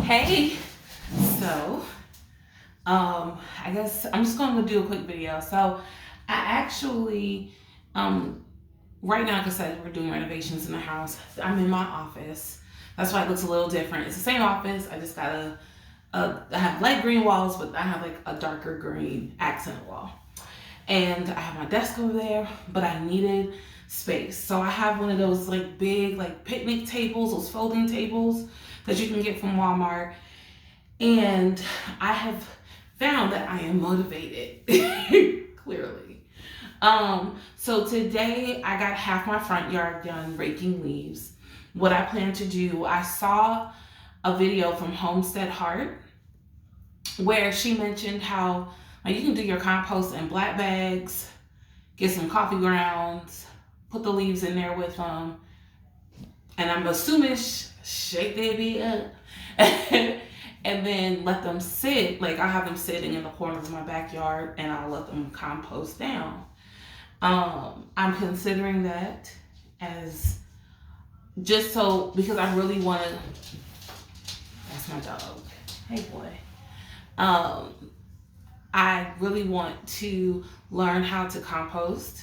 Hey, so I guess I'm just going to do a quick video. So I actually, um, right now, like I said, we're doing renovations in the house. I'm in my office. That's why it looks a little different. It's the same office. I just got I have light green walls, but I have like a darker green accent wall. And I have my desk over there, but I needed space. So I have one of those like big like picnic tables, those folding tables that you can get from Walmart. And I have found that I am motivated, clearly. So today I got half my front yard done raking leaves. What I plan to do, I saw a video from Homestead Heart where she mentioned how you can do your compost in black bags, get some coffee grounds, put the leaves in there with them, and I'm assuming shake their bit up, and then let them sit. Like I have them sitting in the corner of my backyard, and I'll let them compost down. I'm considering that as just so because I really want to. That's my dog. Hey boy. I really want to learn how to compost.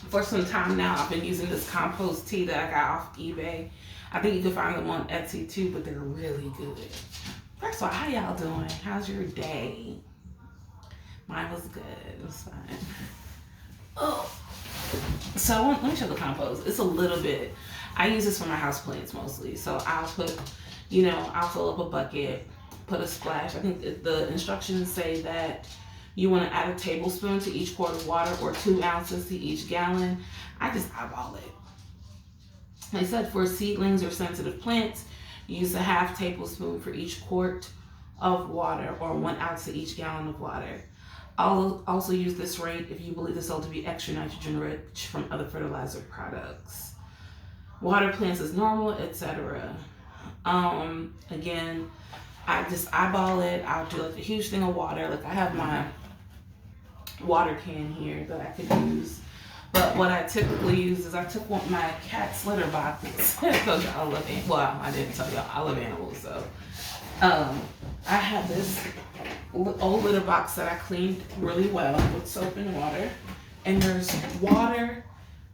For some time now, I've been using this compost tea that I got off eBay. I think you can find them on Etsy too, but they're really good. First of all, how y'all doing? How's your day? Mine was good. It was fine. Oh, so let me show the compost. It's a little bit. I use this for my houseplants mostly. So I'll put, I'll fill up a bucket, put a splash. I think the instructions say that you want to add a tablespoon to each quart of water or 2 ounces to each gallon. I just eyeball it. They said for seedlings or sensitive plants, use a half tablespoon for each quart of water or 1 ounce to each gallon of water. I'll also use this rate if you believe the soil to be extra nitrogen rich from other fertilizer products. Water plants as normal, etc. Again, I just eyeball it. I'll do like a huge thing of water. Like I have my water can here that I could use. But what I typically use is I took my cat's litter box. I told y'all I love animals. Well, I didn't tell y'all I love animals. So I have this old litter box that I cleaned really well with soap and water. And there's water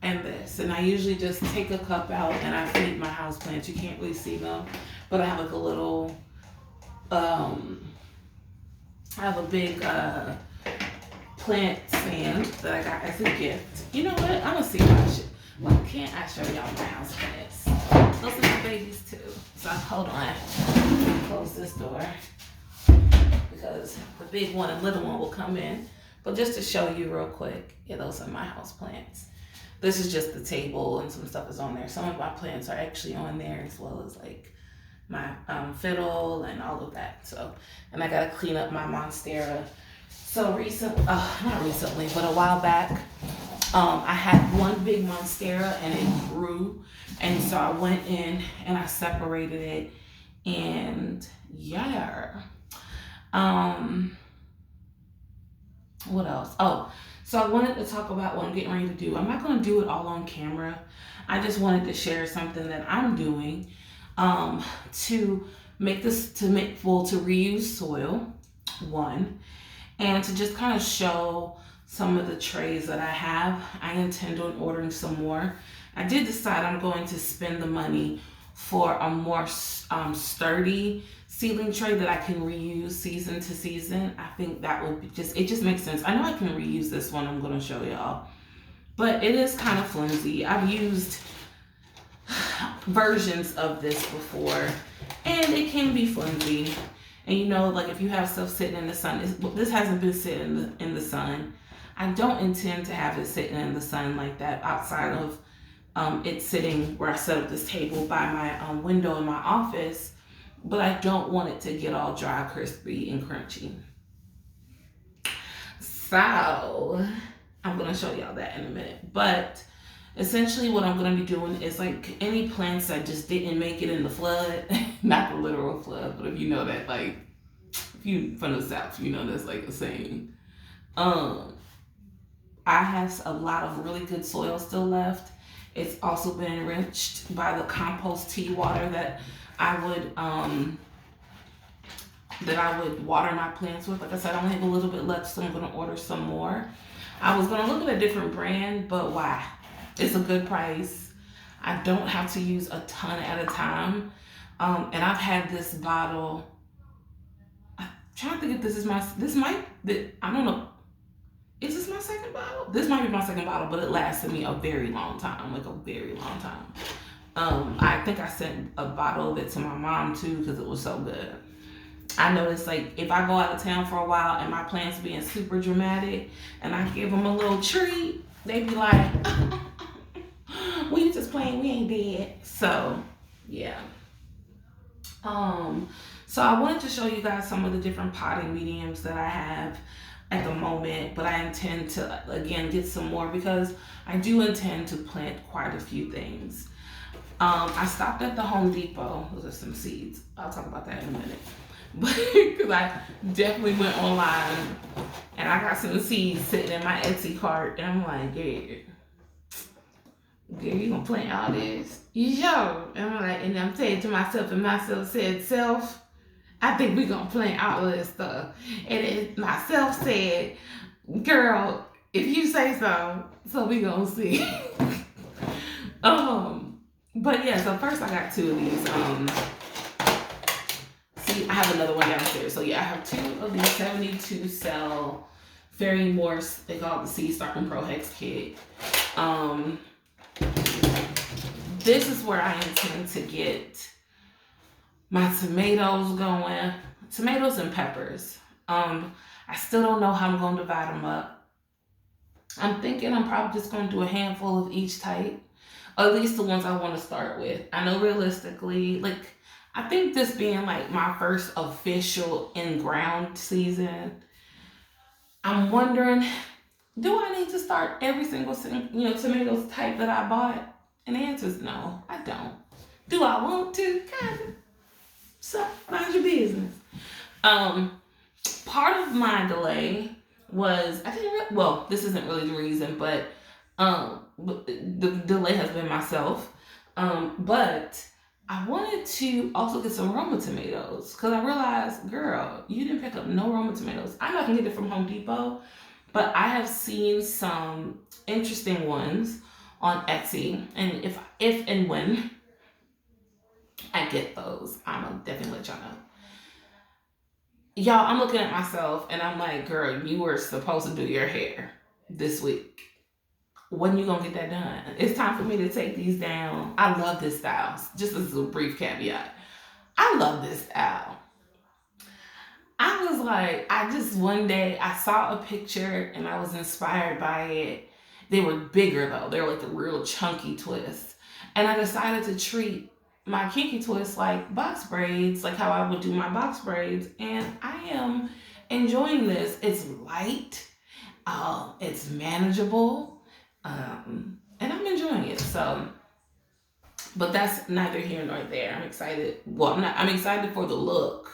and this. And I usually just take a cup out and I feed my houseplants. You can't really see them. But I have like a little, I have a big plant stand that I got as a gift. You know what? I'm gonna see my shit. Why can't I show y'all my house plants? Those are my babies too. So hold on. Close this door because the big one and little one will come in. But just to show you real quick, yeah, those are my house plants. This is just the table and some stuff is on there. Some of my plants are actually on there as well as like my fiddle and all of that. So, and I gotta clean up my monstera. So not recently, but a while back, I had one big monstera and it grew. And so I went in and I separated it and yeah. What else? Oh, so I wanted to talk about what I'm getting ready to do. I'm not gonna do it all on camera. I just wanted to share something that I'm doing to reuse soil, one, and to just kind of show some of the trays that I have. I intend on ordering some more. I did decide I'm going to spend the money for a more sturdy seedling tray that I can reuse season to season. I think that would be it just makes sense. I know I can reuse this one I'm going to show y'all, but it is kind of flimsy. I've used versions of this before and it can be flimsy. And like if you have stuff sitting in the sun, this hasn't been sitting in the sun. I don't intend to have it sitting in the sun like that outside of it sitting where I set up this table by my window in my office, but I don't want it to get all dry, crispy, and crunchy. So I'm gonna show y'all that in a minute. But essentially what I'm gonna be doing is like any plants that just didn't make it in the flood, not the literal flood, but if you know that, like, if you from the South, that's like a saying. I have a lot of really good soil still left. It's also been enriched by the compost tea water that I would water my plants with. Like I said, I only have a little bit left, so I'm gonna order some more. I was gonna look at a different brand, but why? It's a good price. I don't have to use a ton at a time. And I've had this bottle. I'm trying to think if I don't know. Is this my second bottle? This might be my second bottle, but it lasted me a very long time, like a very long time. I think I sent a bottle of it to my mom too because it was so good. I noticed like if I go out of town for a while and my plants being super dramatic and I give them a little treat, they be like, we just playing, we ain't dead. So yeah. So I wanted to show you guys some of the different potting mediums that I have at the moment, but I intend to again get some more because I do intend to plant quite a few things. I stopped at the Home Depot. Those are some seeds. I'll talk about that in a minute. But because I definitely went online and I got some seeds sitting in my Etsy cart, and I'm like, yeah, you gonna plant all this? Yo, and I'm like, and I'm saying to myself, and myself said, self, I think we gonna plant all of this stuff. And then myself said, girl, if you say so we gonna see. But yeah, so first I got two of these. See, I have another one downstairs. So yeah, I have two of these 72 cell Fairy Morse. They call it the Seed Starting Pro Hex Kit. This is where I intend to get my tomatoes going. Tomatoes and peppers. I still don't know how I'm going to divide them up. I'm thinking I'm probably just going to do a handful of each type. At least the ones I want to start with. I know realistically, like, I think this being like my first official in-ground season, I'm wondering, do I need to start every single, tomatoes type that I bought? And the answer is no, I don't. Do I want to? Kind of. So, mind your business. Part of my delay was, this isn't really the reason, but the delay has been myself. But I wanted to also get some Roma tomatoes because I realized, girl, you didn't pick up no Roma tomatoes. I know I can get it from Home Depot, but I have seen some interesting ones on Etsy, and if and when I get those, I'm gonna definitely let y'all know. Y'all, I'm looking at myself and I'm like, girl, you were supposed to do your hair this week. When you gonna get that done? It's time for me to take these down. I love this style. Just as a brief caveat, I love this style. I was like, one day I saw a picture and I was inspired by it. They were bigger though. They were like a real chunky twist. And I decided to treat my kinky twists like box braids, like how I would do my box braids. And I am enjoying this. It's light. It's manageable. And I'm enjoying it. So, but that's neither here nor there. I'm excited. Well, I'm excited for the look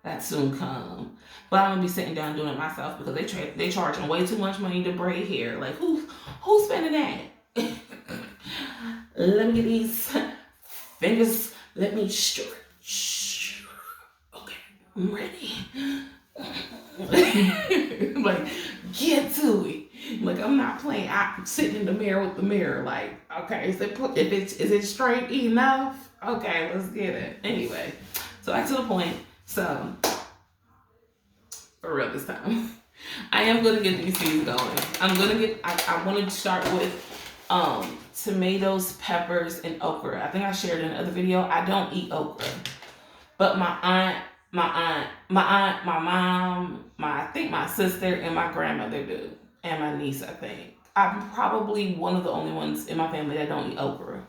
that soon come. But I'm gonna be sitting down doing it myself because they charging way too much money to braid hair. Like who's spending that? Let me get these fingers. Let me stretch. Okay, I'm ready. Like get to it. Like I'm not playing. I'm sitting in the mirror with the mirror. Like okay, is it straight enough? Okay, let's get it. Anyway, so back to the point. So, for real this time, I am going to get these seeds going. I want to start with tomatoes, peppers, and okra. I think I shared in another video. I don't eat okra. But my mom, I think my sister, and my grandmother do. And my niece, I think. I'm probably one of the only ones in my family that don't eat okra.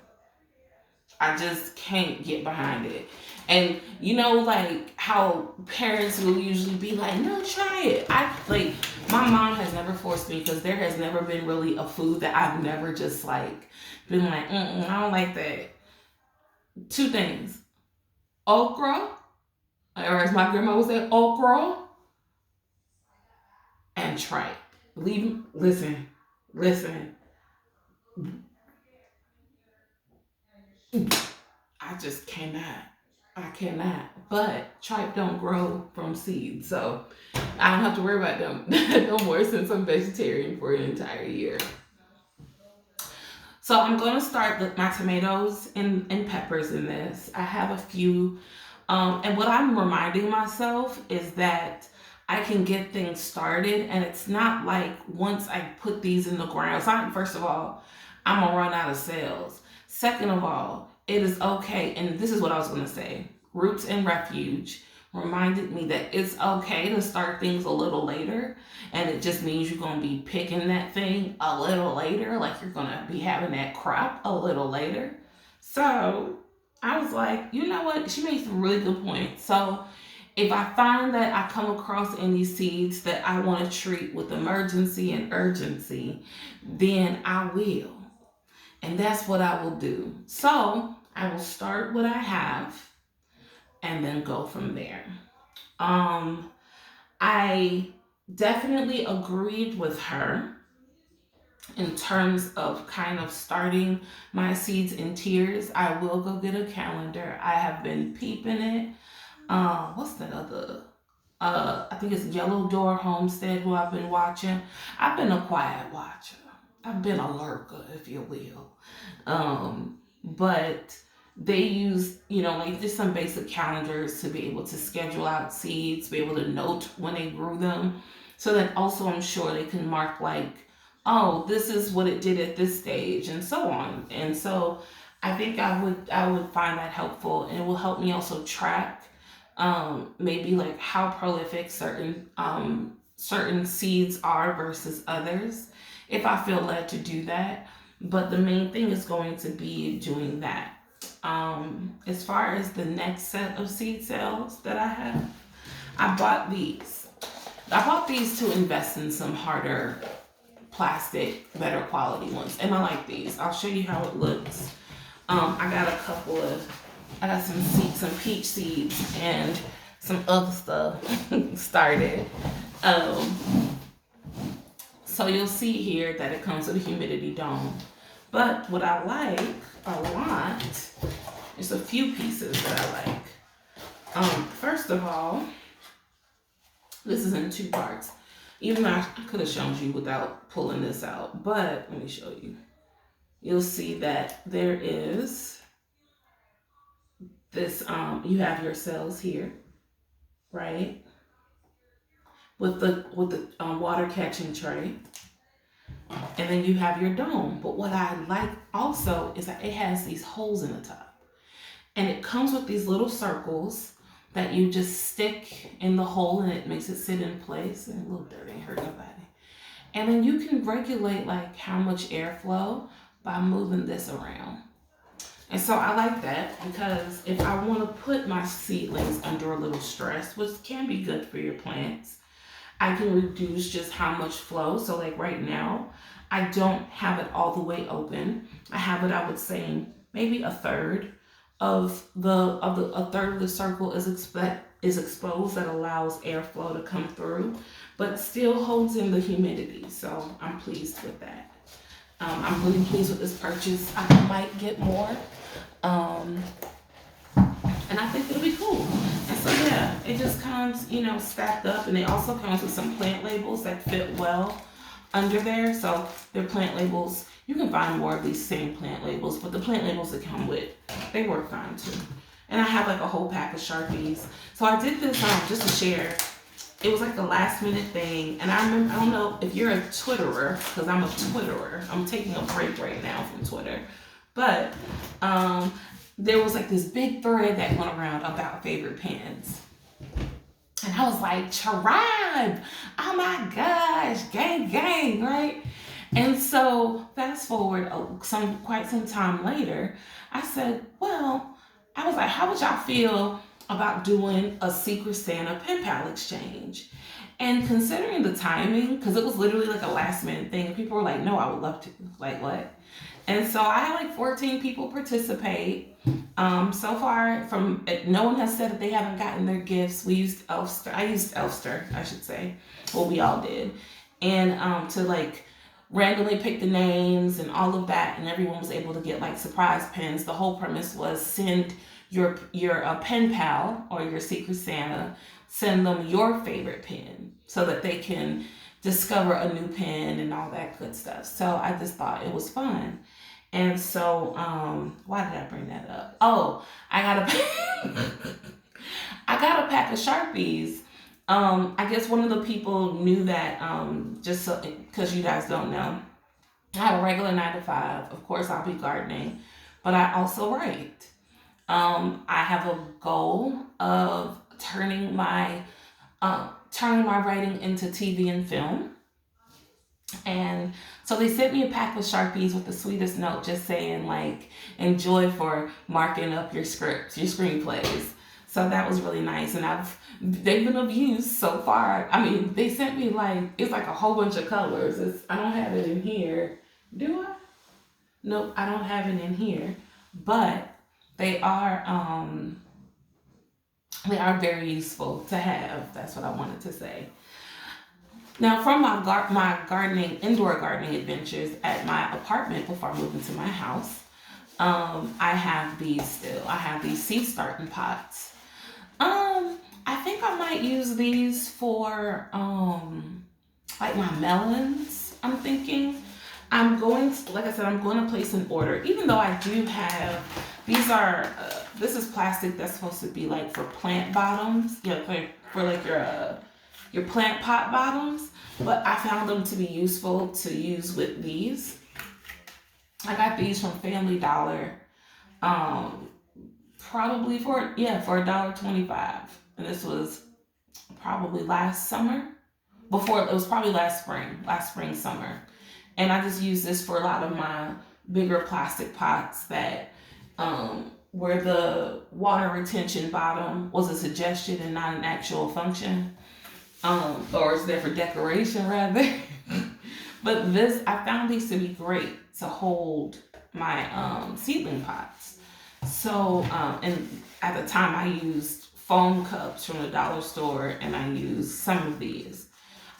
I just can't get behind it. And you know, like how parents will usually be like, no, try it. My mom has never forced me because there has never been really a food that I've never just like been like, I don't like that. Two things. Okra, or as my grandma would say, okra, and tripe. Listen. I just cannot. I cannot. But tripe don't grow from seeds, so I don't have to worry about them no more since I'm vegetarian for an entire year. So I'm going to start with my tomatoes and peppers in this. I have a few. And what I'm reminding myself is that I can get things started, and it's not like once I put these in the ground. It's not, first of all, I'm gonna run out of sales. Second of all, it is okay, and this is what I was gonna say. Roots and Refuge reminded me that it's okay to start things a little later, and it just means you're gonna be picking that thing a little later, like you're gonna be having that crop a little later. So I was like, you know what? She made some really good points. So if I find that I come across any seeds that I want to treat with emergency and urgency, then I will. And that's what I will do. So I will start what I have and then go from there. Um, I definitely agreed with her in terms of kind of starting my seeds in tiers. I will go get a calendar. I have been peeping it. What's that other? I think it's Yellow Door Homestead who I've been watching. I've been a quiet watcher. I've been a lurker, if you will. But they use, like just some basic calendars to be able to schedule out seeds, be able to note when they grew them. So that also I'm sure they can mark like, oh, this is what it did at this stage and so on. And so I think I would find that helpful, and it will help me also track maybe like how prolific certain seeds are versus others if I feel led to do that. But the main thing is going to be doing that. As far as the next set of seed sales that I have, I bought these. I bought these to invest in some harder plastic, better quality ones, and I like these. I'll show you how it looks. I got a couple of, I got some seeds, some peach seeds, and some other stuff started. Um, so you'll see here that it comes with a humidity dome. But what I like a lot, there's a few pieces that I like. First of all, this is in two parts. Even though I could have shown you without pulling this out, but let me show you. You'll see that there is this, you have your cells here, right? With the water catching tray. And then you have your dome. But what I like also is that it has these holes in the top. And it comes with these little circles that you just stick in the hole, and it makes it sit in place. And a little dirt ain't hurt nobody. And then you can regulate like how much airflow by moving this around. And so I like that because if I want to put my seedlings under a little stress, which can be good for your plants, I can reduce just how much flow. So like right now, I don't have it all the way open. I have it, I would say, maybe a third a third of the circle is exposed, that allows airflow to come through, but still holds in the humidity. So I'm pleased with that. I'm really pleased with this purchase. I might get more. And I think it'll be cool. And so yeah, it just comes, stacked up, and it also comes with some plant labels that fit well under there. So they're plant labels. You can find more of these same plant labels, but the plant labels that come with, they work fine too. And I have like a whole pack of Sharpies. So I did this just to share. It was like a last minute thing. And I remember, I don't know if you're a Twitterer, because I'm a Twitterer. I'm taking a break right now from Twitter. But there was like this big thread that went around about favorite pens. And I was like, tribe! Oh my gosh, gang, gang, right? And so fast forward quite some time later, I said, well, I was like, how would y'all feel about doing a Secret Santa pen pal exchange? And considering the timing, because it was literally like a last minute thing, and people were like, no, I would love to. Like, what? And so I had like 14 people participate. So far, no one has said that they haven't gotten their gifts. We used Elfster. I used Elfster, I should say. Well, we all did. And to like randomly pick the names and all of that, and everyone was able to get like surprise pins. The whole premise was send your pen pal or your Secret Santa send them your favorite pen so that they can discover a new pen and all that good stuff. So I just thought it was fun. And so, why did I bring that up? Oh, I got a I got a pack of Sharpies. I guess one of the people knew that, just so, because you guys don't know, I have a regular 9 to 5. Of course, I'll be gardening, but I also write. I have a goal of turning my writing into TV and film. And so they sent me a pack of Sharpies with the sweetest note just saying, like, enjoy for marking up your scripts, your screenplays. So that was really nice. And they've been of use so far. I mean, they sent me like, it's like a whole bunch of colors. I don't have it in here. Do I? Nope, I don't have it in here. But they are very useful to have. That's what I wanted to say. Now, from my indoor gardening adventures at my apartment before I moved into my house, I have these still. I have these seed starting pots. I think I might use these for like my melons. I'm thinking like I said, I'm going to place an order. Even though I do have these are this is plastic that's supposed to be like for plant bottoms, for like your plant pot bottoms, but I found them to be useful to use with these. I got these from Family Dollar, probably for $1.25, and this was probably last summer. Before, it was probably last spring, summer, and I just use this for a lot of my bigger plastic pots that where the water retention bottom was a suggestion and not an actual function. Or it's there for decoration rather. But I found these to be great to hold my seedling pots. So, and at the time I used foam cups from the dollar store, and I used some of these.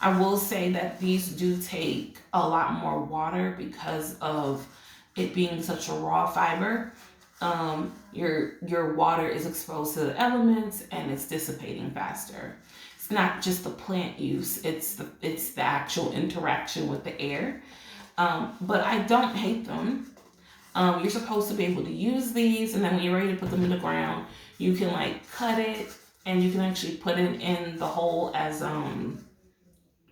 I will say that these do take a lot more water because of it being such a raw fiber. Your water is exposed to the elements and it's dissipating faster. It's not just the plant use, it's the actual interaction with the air. But I don't hate them. You're supposed to be able to use these, and then when you're ready to put them in the ground, you can like cut it, and you can actually put it in the hole as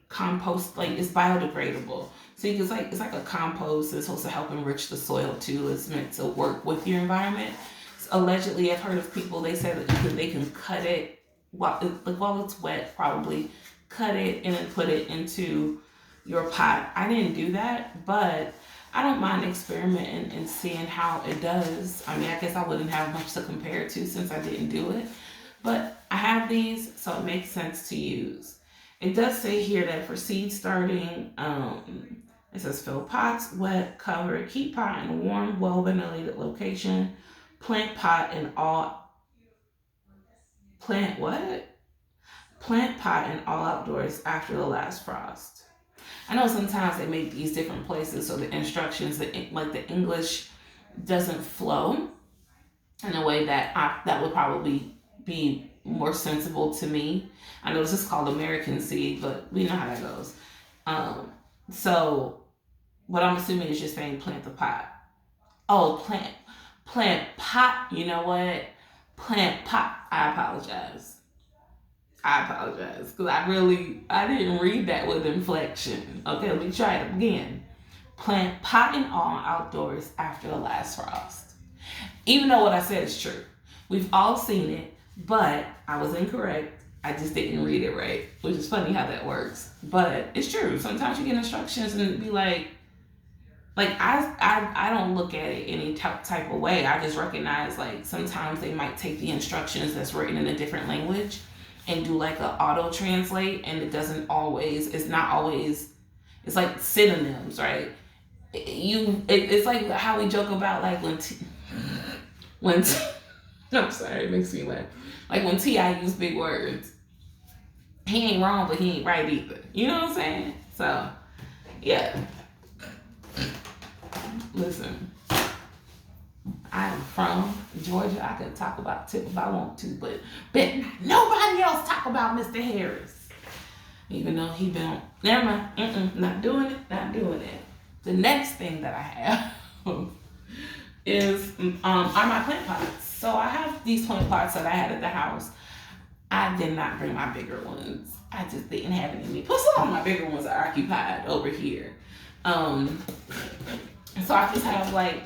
compost. Like, it's biodegradable, so it's like a compost. It's supposed to help enrich the soil too. It's meant to work with your environment. So allegedly, I've heard of people, they say that they can cut it while it's wet, probably cut it and then put it into your pot. I didn't do that, but I don't mind experimenting and seeing how it does. I mean, I guess I wouldn't have much to compare it to since I didn't do it, but I have these, so it makes sense to use. It does say here that for seed starting, it says fill pots, wet, cover, keep pot in a warm, well-ventilated location, plant pot in all outdoors after the last frost. I know sometimes they make these different places so the instructions, the English doesn't flow in a way that would probably be more sensible to me. I know this is called American seed, but we know how that goes. So what I'm assuming is just saying plant the pot. Oh, plant pot. You know what? Plant pot. I apologize because I didn't read that with inflection. Okay, let me try it again. Plant pot and all outdoors after the last frost. Even though what I said is true, we've all seen it, but I was incorrect. I just didn't read it right, which is funny how that works. But it's true. Sometimes you get instructions and it'd be like I don't look at it any type of way. I just recognize, like, sometimes they might take the instructions that's written in a different language and do like a auto translate, and it's not always, it's like synonyms, right? It's like how we joke about, like, when I'm sorry, it makes me laugh. Like when T.I. use big words. He ain't wrong, but he ain't right either. You know what I'm saying? So, yeah. Listen, I am from Georgia. I could talk about Tip if I want to, but nobody else talk about Mr. Harris. Even though he been, never mind, not doing it, not doing it. The next thing that I have is are my plant pots. So I have these plant pots that I had at the house. I did not bring my bigger ones. I just didn't have any. Plus, all my bigger ones are occupied over here. So I just have like,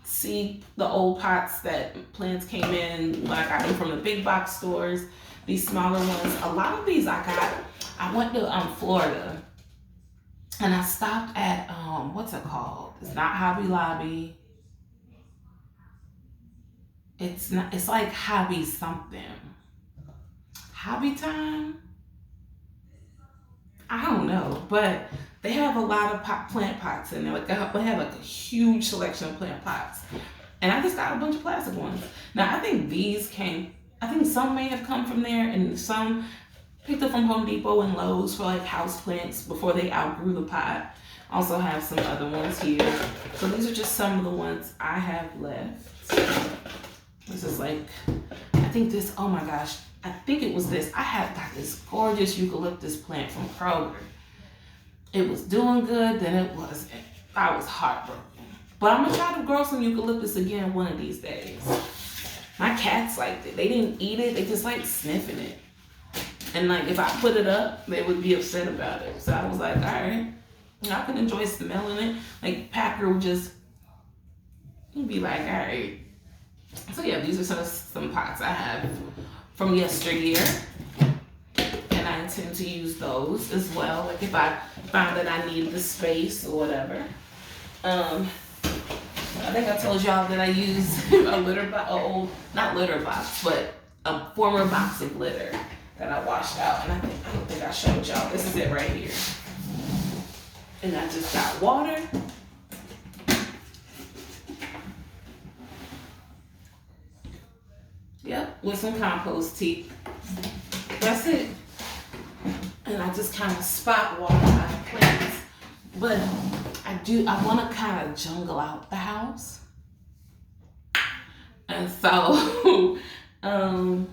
see the old pots that plants came in when I got them from the big box stores. These smaller ones. A lot of these I went to Florida, and I stopped at what's it called? It's not Hobby Lobby. It's not. It's like Hobby something. Hobby Time. I don't know, but they have a lot of plant pots in there. Like they have like a huge selection of plant pots, and I just got a bunch of plastic ones. Now I think these came. I think some may have come from there, and some picked up from Home Depot and Lowe's for like house plants before they outgrew the pot. Also have some other ones here. So these are just some of the ones I have left. This is like, I think this. Oh my gosh. I think it was this. I had got this gorgeous eucalyptus plant from Kroger. It was doing good, then it wasn't. I was heartbroken. But I'm gonna try to grow some eucalyptus again one of these days. My cats liked it. They didn't eat it, they just like sniffing it. And like if I put it up, they would be upset about it. So I was like, all right, I can enjoy smelling it. Like Packer would just, he'd be like, all right. So yeah, these are some pots I have from yesteryear, and I intend to use those as well. Like if I found that I needed the space or whatever. I think I told y'all that I use a litter box, not litter box, but a former box of litter that I washed out, and I don't think I showed y'all. This is it right here. And I just got water. Yep, with some compost tea. That's it. And I just kind of spot water my plants. But I want to kind of jungle out the house. And so, oh,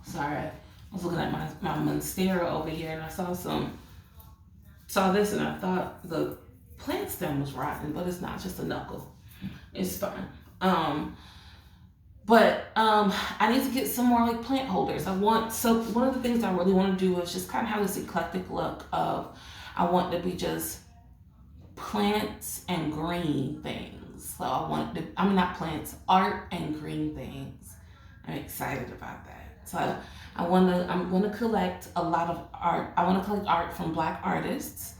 sorry. I was looking at my monstera over here, and I saw this, and I thought the plant stem was rotten, but it's not, just a knuckle. It's fine. But I need to get some more like plant holders. So one of the things I really want to do is just kind of have this eclectic look of, I want to be just plants and green things. So not plants, art and green things. I'm excited about that. So I'm going to collect a lot of art. I want to collect art from Black artists.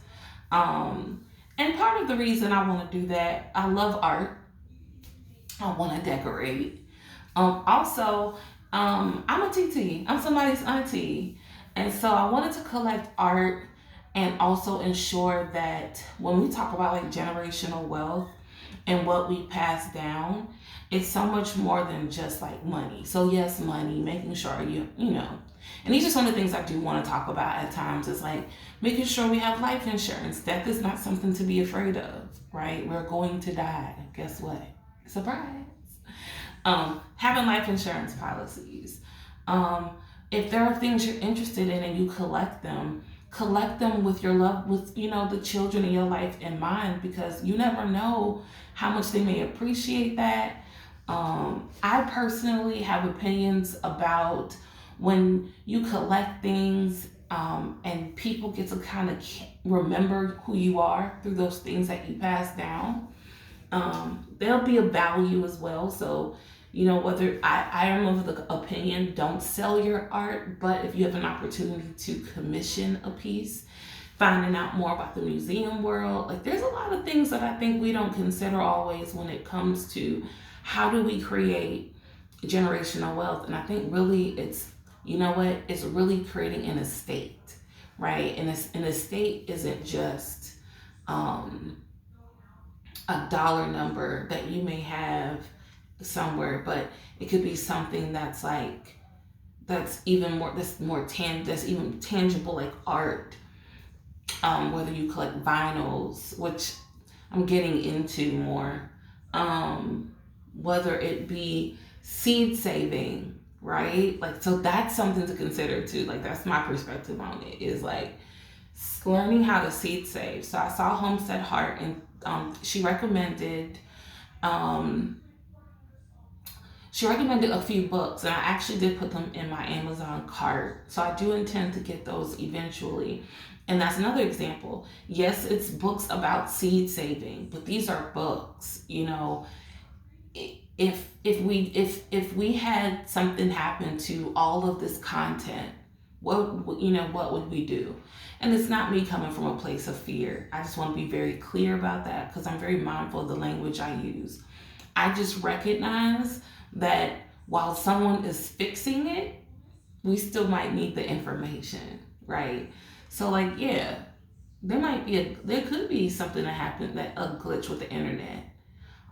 And part of the reason I want to do that, I love art. I want to decorate. Also, I'm a TT. I'm somebody's auntie. And so I wanted to collect art and also ensure that when we talk about like generational wealth and what we pass down, it's so much more than just like money. So yes, money, making sure you know. And these are some of the things I do want to talk about at times. Is like making sure we have life insurance. Death is not something to be afraid of, right? We're going to die. Guess what? Surprise. Having life insurance policies. If there are things you're interested in and you collect them with your love, with the children in your life in mind, because you never know how much they may appreciate that. I personally have opinions about when you collect things and people get to kind of remember who you are through those things that you pass down. There'll be a value as well. So, whether I am of the opinion, don't sell your art, but if you have an opportunity to commission a piece, finding out more about the museum world, like there's a lot of things that I think we don't consider always when it comes to how do we create generational wealth. And I think really it's really creating an estate, right? And an estate isn't just a dollar number that you may have somewhere, but it could be something that's even tangible, like art. Whether you collect vinyls, which I'm getting into more, whether it be seed saving, right? Like, so that's something to consider too. Like, that's my perspective on it, is like learning how to seed save. So I saw Homestead Heart, and she recommended um, a few books, and I actually did put them in my Amazon cart. So I do intend to get those eventually. And that's another example. Yes, it's books about seed saving, but these are books. You know, if we had something happen to all of this content, what would we do? And it's not me coming from a place of fear. I just want to be very clear about that, because I'm very mindful of the language I use. I just recognize that while someone is fixing it, we still might need the information, right? So, like, yeah, there could be something that happened, that a glitch with the internet.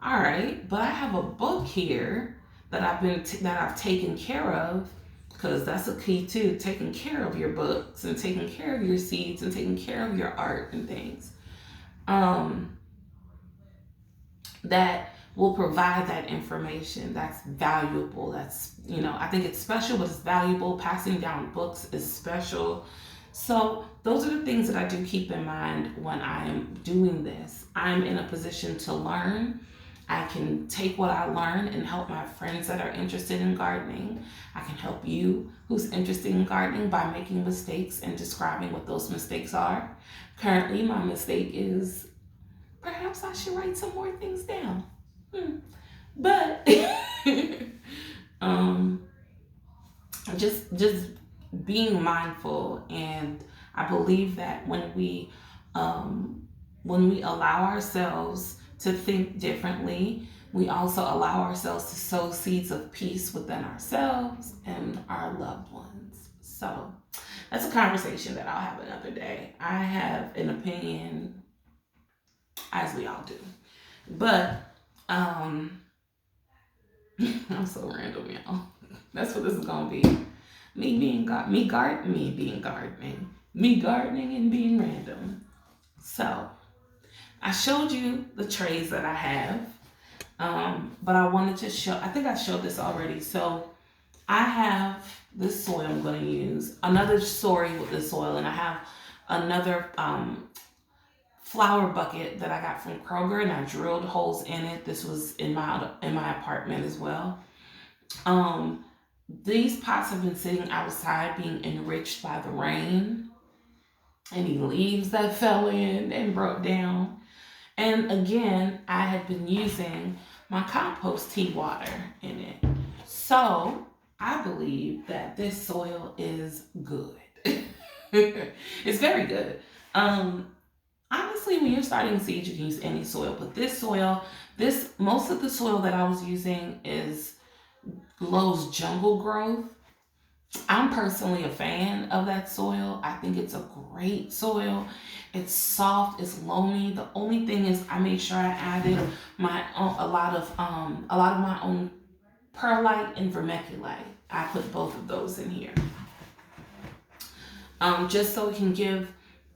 All right, but I have a book here that I've taken care of, because that's a key too, taking care of your books and taking care of your seeds and taking care of your art and things. Um, that will provide that information that's valuable. That's, I think it's special, but it's valuable. Passing down books is special. So those are the things that I do keep in mind when I am doing this. I'm in a position to learn. I can take what I learn and help my friends that are interested in gardening. I can help you who's interested in gardening by making mistakes and describing what those mistakes are. Currently, my mistake is perhaps I should write some more things down. But um, just being mindful, and I believe that when we allow ourselves to think differently, we also allow ourselves to sow seeds of peace within ourselves and our loved ones. So that's a conversation that I'll have another day. I have an opinion, as we all do, but I'm so random, y'all. That's what this is gonna be. Me being gardening, me gardening and being random. So I showed you the trays that I have, but I wanted to show. I think I showed this already. So I have this soil I'm going to use. Another story with this soil, and I have another flower bucket that I got from Kroger, and I drilled holes in it. This was in my apartment as well. These pots have been sitting outside being enriched by the rain. Any leaves that fell in and broke down. And again, I had been using my compost tea water in it. So I believe that this soil is good. It's very good. Honestly, when you're starting seeds, you can use any soil, but most of the soil that I was using is Lowe's Jungle Growth. I'm personally a fan of that soil. I think it's a great soil. It's soft, it's loamy. The only thing is, I made sure I added a lot of my own perlite and vermiculite. I put both of those in here, just so it can give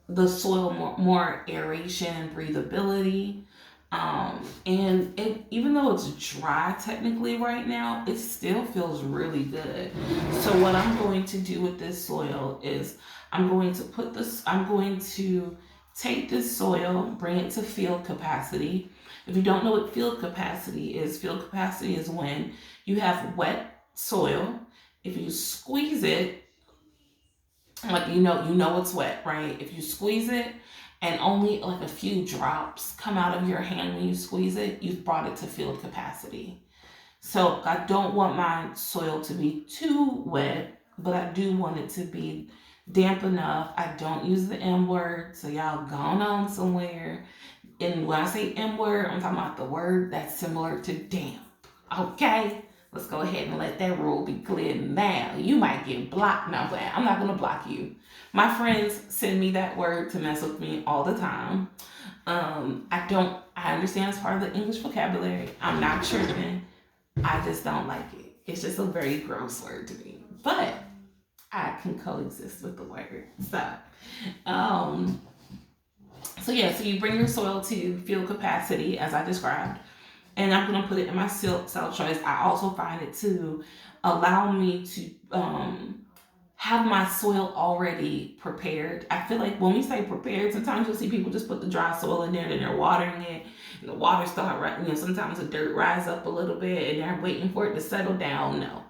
the soil more aeration and breathability. And even though it's dry technically right now, it still feels really good. So what I'm going to do with this soil is I'm going to take this soil, bring it to field capacity. If you don't know what field capacity is when you have wet soil. If you squeeze it, like you know it's wet, right? If you squeeze it and only like a few drops come out of your hand when you squeeze it, you've brought it to field capacity. So I don't want my soil to be too wet, but I do want it to be damp enough. I don't use the M word, so y'all gone on somewhere. And when I say M word, I'm talking about the word that's similar to damp. Okay? Let's go ahead and let that rule be clear now. You might get blocked. No, I'm not going to block you. My friends send me that word to mess with me all the time. I understand it's part of the English vocabulary. I'm not tripping. I just don't like it. It's just a very gross word to me. But I can coexist with the word. So you bring your soil to field capacity as I described. and I'm gonna put it in my cell trays. I also find it to allow me to have my soil already prepared. I feel like when we say prepared, sometimes you'll see people just put the dry soil in there and they're watering it, and the water start right. Sometimes the dirt rise up a little bit and they're waiting for it to settle down. No,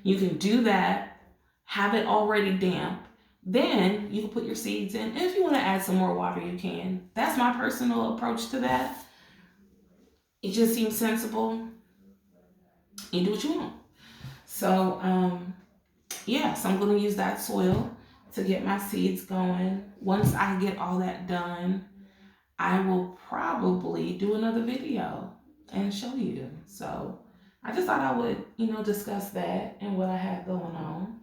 you can do that. Have it already damp. Then you can put your seeds in. And if you want to add some more water, you can. That's my personal approach to that. It just seems sensible. You do what you want. So, yeah, so I'm going to use that soil to get my seeds going. Once I get all that done, I will probably do another video and show you. So I just thought I would, discuss that and what I have going on.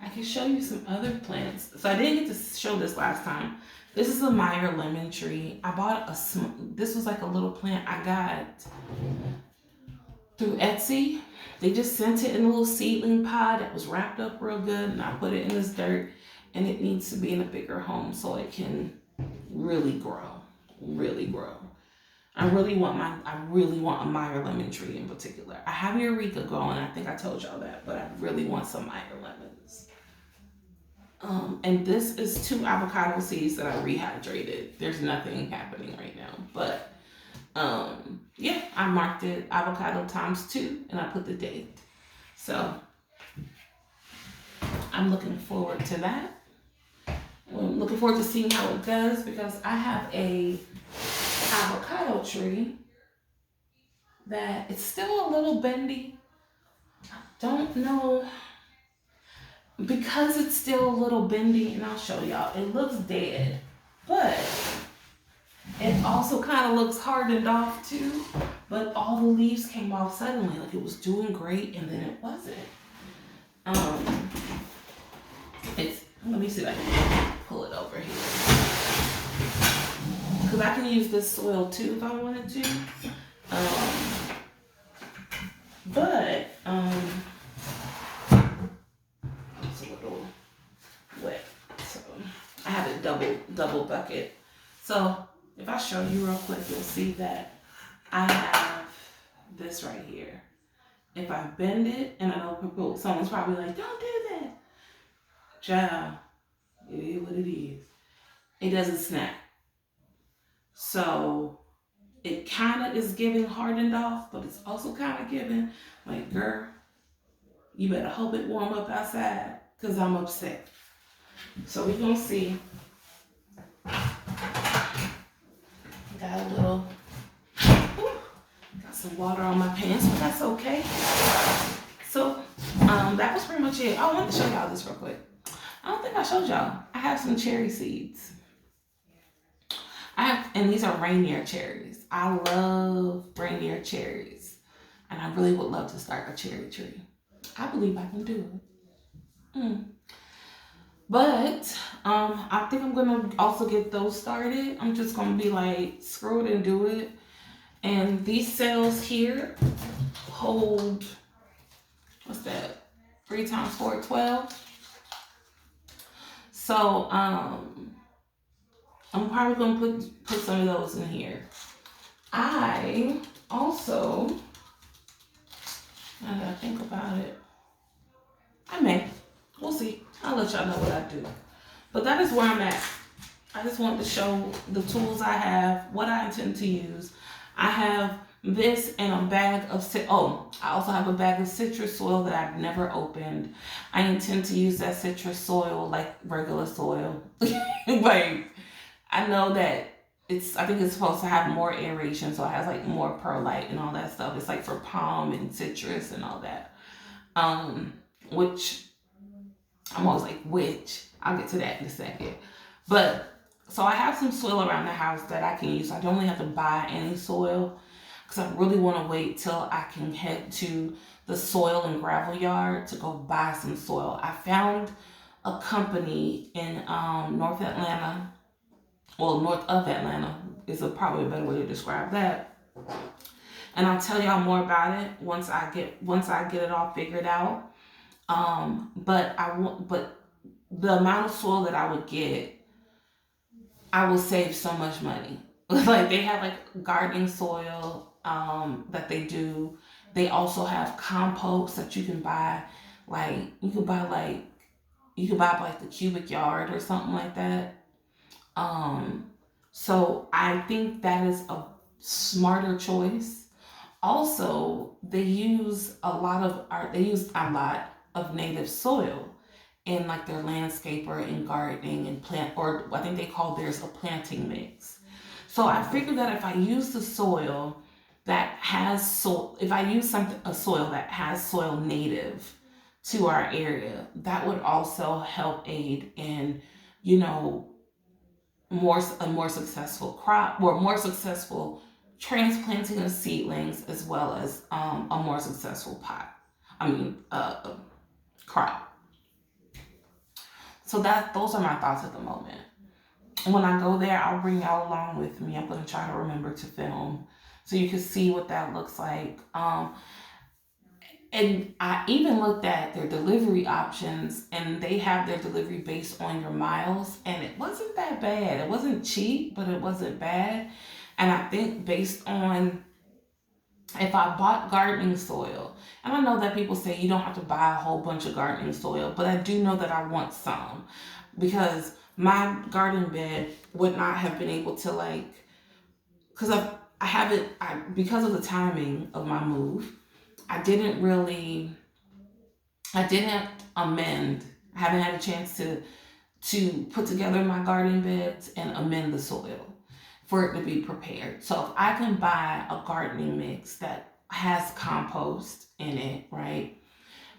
I can show you some other plants. So I didn't get to show this last time. This is a Meyer lemon tree. I bought this was like a little plant I got through Etsy. They just sent it in a little seedling pod that was wrapped up real good, and I put it in this dirt, and it needs to be in a bigger home so it can really grow. I really want a Meyer lemon tree in particular. I have Eureka growing. I think I told y'all that, but I really want some Meyer lemons. And this is 2 avocado seeds that I rehydrated. There's nothing happening right now, but yeah, I marked it avocado ×2 and I put the date. So I'm looking forward to that. I'm looking forward to seeing how it does because I have a avocado tree that it's still a little bendy. I don't know, because it's still a little bendy, and I'll show y'all. It looks dead, but it also kind of looks hardened off too. But all the leaves came off suddenly, like it was doing great, and then it wasn't. Let me see if I can pull it over here, because I can use this soil too if I wanted to. But it's a little wet, so I have it double bucket. So if I show you real quick, you'll see that I have this right here. If I bend it, and I know someone's probably like, don't do that. Child, it is what it is. It doesn't snap. So it kind of is giving hardened off, but it's also kind of giving like, girl, you better hope it warm up outside, because I'm upset. So we're going to see. Got a little, got some water on my pants, but that's okay. So that was pretty much it. I wanted to show y'all this real quick. I don't think I showed y'all. I have some cherry seeds. And these are reindeer cherries. I love reindeer cherries. And I really would love to start a cherry tree. I believe I can do it. But I think I'm gonna also get those started. I'm just gonna be like, screw it and do it. And these cells here hold, what's that? 3 times 4, 12. So I'm probably gonna put some of those in here. I also, now that I think about it, I may. We'll see. I'll let y'all know what I do. But that is where I'm at. I just want to show the tools I have, what I intend to use. I have this and a bag of, I also have a bag of citrus soil that I've never opened. I intend to use that citrus soil like regular soil. Like, I know that I think it's supposed to have more aeration, so it has like more perlite and all that stuff. It's like for palm and citrus and all that. Which I'm always like, I'll get to that in a second. But so I have some soil around the house that I can use. I don't really have to buy any soil, because I really want to wait till I can head to the soil and gravel yard to go buy some soil. I found a company in North Atlanta. Well, north of Atlanta is probably a better way to describe that. And I'll tell y'all more about it once I get it all figured out. But the amount of soil that I would get, I will save so much money. like they have like gardening soil that they do. They also have compost that you can buy. Like you could buy like the cubic yard or something like that. Um, so I think that is a smarter choice. Also, they use a lot of native soil in like their landscaper and gardening and plant, or I think they call theirs a planting mix. So I figured that if I use the soil that has soil, if I use something a soil that has soil native to our area, that would also help aid in, you know, a more successful crop or more successful transplanting of seedlings, as well as a more successful crop. So that those are my thoughts at the moment. When I go there, I'll bring y'all along with me. I'm gonna try to remember to film so you can see what that looks like. And I even looked at their delivery options, and they have their delivery based on your miles, and it wasn't that bad. It wasn't cheap, but it wasn't bad. And I think based on if I bought gardening soil, and I know that people say you don't have to buy a whole bunch of gardening soil, but I do know that I want some because my garden bed would not have been able to like, because I haven't, because of the timing of my move, I didn't really, I didn't amend. I haven't had a chance to put together my garden beds and amend the soil for it to be prepared. So if I can buy a gardening mix that has compost in it, right?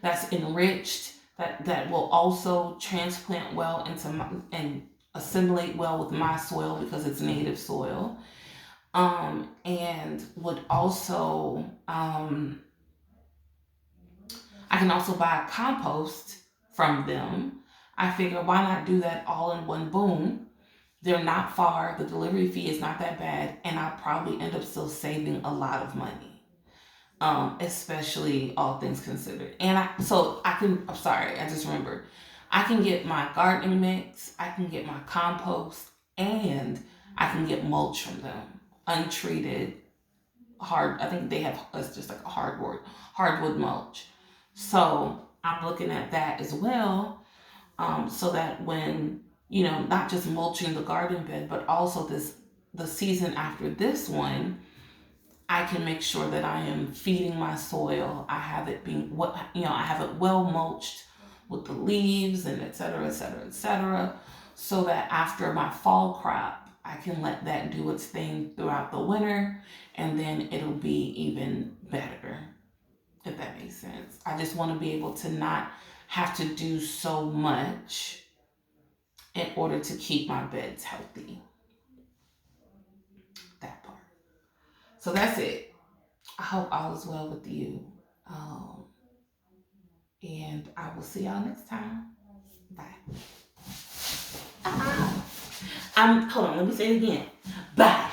That's enriched, that will also transplant well into my, and assimilate well with my soil because it's native soil. And would also I can also buy compost from them. I figure why not do that all in one boom? They're not far, the delivery fee is not that bad, and I probably end up still saving a lot of money. Especially all things considered. And I'm sorry, I just remembered. I can get my gardening mix, I can get my compost, and I can get mulch from them. Untreated, I think they have, it's just like a hardwood mulch. So I'm looking at that as well, so that when, not just mulching the garden bed, but also the season after this one, I can make sure that I am feeding my soil. I have it being what I have it well mulched with the leaves and et cetera, et cetera, et cetera, so that after my fall crop, I can let that do its thing throughout the winter, and then it'll be even better, if that makes sense. I just want to be able to not have to do so much in order to keep my beds healthy. That part. So that's it. I hope all is well with you. Um, and I will see y'all next time. Bye. Ah, hold on, let me say it again. Bye.